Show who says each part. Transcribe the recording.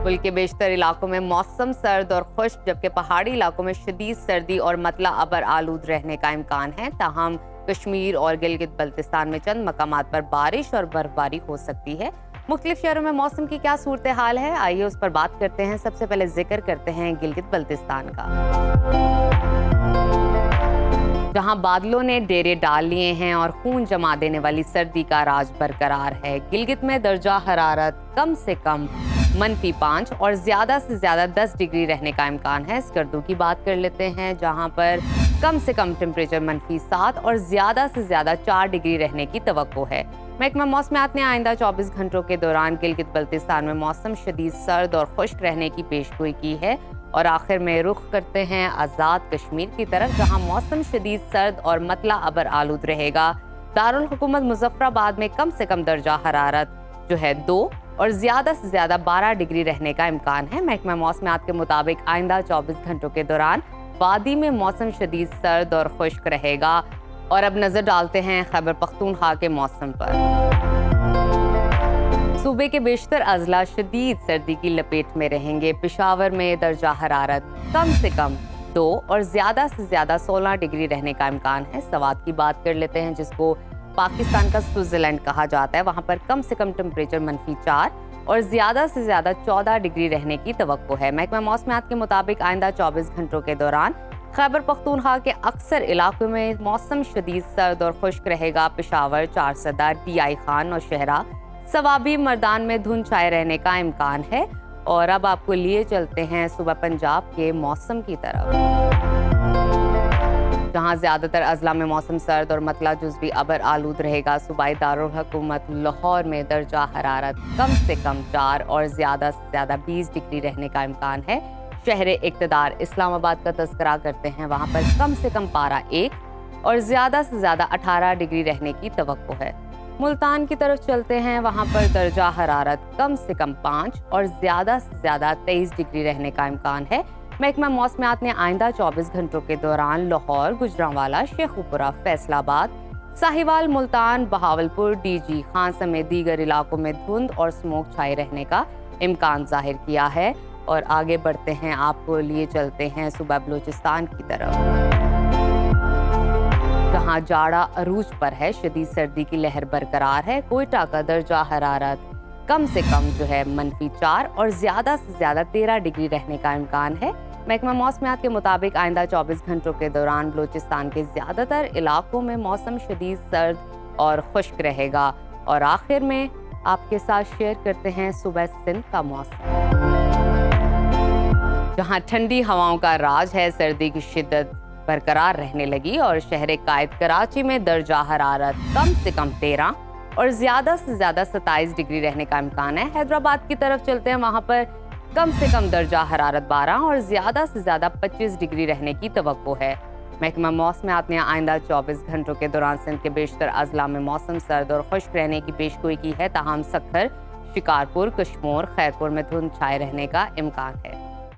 Speaker 1: मुल्क के बेशतर इलाकों में मौसम सर्द और खुश्क, जबकि पहाड़ी इलाकों में शदीद सर्दी और मतला अबर आलूद रहने का इम्कान है। ताहम कश्मीर और गिलगित बल्तिस्तान में चंद मकामात पर बारिश और बर्फबारी हो सकती है। मुख्तलिफ शहरों में मौसम की क्या सूरत हाल है, आइए उस पर बात करते हैं। सबसे पहले जिक्र करते हैं गिलगित बल्तिस्तान का, जहां बादलों ने डेरे डाल लिए हैं और खून जमा देने वाली सर्दी का राज बरकरार है। गिलगित में दर्जा हरारत कम से कम -5 और ज्यादा से ज्यादा 10 डिग्री रहने का इम्कान है। स्कर्दू की बात कर लेते हैं, जहां पर कम से कम टेम्परेचर -7 और ज्यादा से ज्यादा 4 डिग्री रहने की तवक्को है। महकमा मौसमियात ने आइंदा 24 घंटों के दौरान गिलगित बल्तिस्तान में मौसम शदीद सर्द और खुश्क रहने की पेशगोई की है। और आखिर में रुख करते हैं आज़ाद कश्मीर की तरफ, जहां मौसम शदीद सर्द और मतला अबर आलूद रहेगा। दारुल हुकूमत मुजफ्फराबाद में कम से कम दर्जा हरारत जो है 2 और ज्यादा से ज्यादा 12 डिग्री रहने का इम्कान है। महकमा मौसमियात के मुताबिक आइंदा 24 घंटों के दौरान वादी में मौसम शदीद सर्द और खुश्क रहेगा। और अब नजर डालते हैं खैबर पख्तूनख्वा के मौसम पर। सूबे के बेशतर अजला शदीद सर्दी की लपेट में रहेंगे। पेशावर में दर्जा हरारत कम से कम 2 और ज्यादा से ज्यादा 16 डिग्री रहने का इम्कान है। सवात की बात कर लेते हैं, जिसको पाकिस्तान का स्विट्जरलैंड कहा जाता है। वहां पर कम से कम टेम्परेचर -4 और ज्यादा से ज्यादा 14 डिग्री रहने की तवक्को है। महकमा मौसमियात के मुताबिक आइंदा 24 घंटों के दौरान खैबर पख्तूनख्वा के अक्सर इलाकों में मौसम शदीद सर्द और खुश्क रहेगा। पेशावर, चारसदा, DI खान और शहरा, सवाबी, मर्दान में धुंध छाए रहने का इम्कान है। और अब आपको लिए चलते हैं सुबह पंजाब के मौसम की तरफ, जहां ज्यादातर अजला में मौसम सर्द और मतला जुज़वी अबर आलूद रहेगा। सूबाई दारुल हुकूमत लाहौर में दर्जा हरारत कम से कम 4 और ज्यादा से ज्यादा 20 डिग्री रहने का इम्कान है। शहरे इक़्तिदार इस्लामाबाद का तज़किरा करते हैं, वहां पर कम से कम पारा 1 और ज्यादा से ज्यादा 18 डिग्री रहने की तवक्को है। मुल्तान की तरफ चलते हैं, वहां पर दर्जा हरारत कम से कम 5 और ज्यादा से ज्यादा 23 डिग्री रहने का इम्कान है। महकमा मौसमियात ने आइंदा 24 घंटों के दौरान लाहौर, गुजरांवाला, शेखुपुरा, फैसलाबाद, साहिवाल, मुल्तान, बहावलपुर, DG खान समेत दीगर इलाकों में धुंध और स्मोक छाए रहने का इम्कान जाहिर किया है। और आगे बढ़ते हैं, आपको लिए चलते हैं सुबह बलूचिस्तान की तरफ, जहां जाड़ा अरूज पर है। शदीद सर्दी की लहर बरकरार है। कोयटा का दर्जा हरारत कम से कम जो है -4 और ज्यादा से ज्यादा 13 डिग्री रहने का इम्कान है। महकमा मौसमियात के मुताबिक आइंदा 24 घंटों के दौरान बलूचिस्तान के ज्यादातर इलाकों में मौसम शदीद सर्द और खुश्क रहेगा। और आखिर में आपके साथ शेयर करते हैं सुबह सिंध का मौसम, जहां ठंडी हवाओं का राज है। सर्दी की शिद्दत बरकरार रहने लगी और शहर कायद कराची में दर्जा हरारत कम से कम 13 और ज्यादा से ज्यादा 27 डिग्री रहने का इम्कान है। हैदराबाद की तरफ चलते हैं, वहां पर कम से कम दर्जा हरारत 12 और ज्यादा से ज्यादा 25 डिग्री रहने की तवक्को है। महकमा मौसमियात ने आइंदा 24 घंटों के दौरान सिंध के बेशतर अजला में मौसम सर्द और खुश्क रहने की पेशगोई की है। ताहम सक्खर, शिकारपुर, कश्मोर, खैरपुर में धुंध छाए रहने का इम्कान है।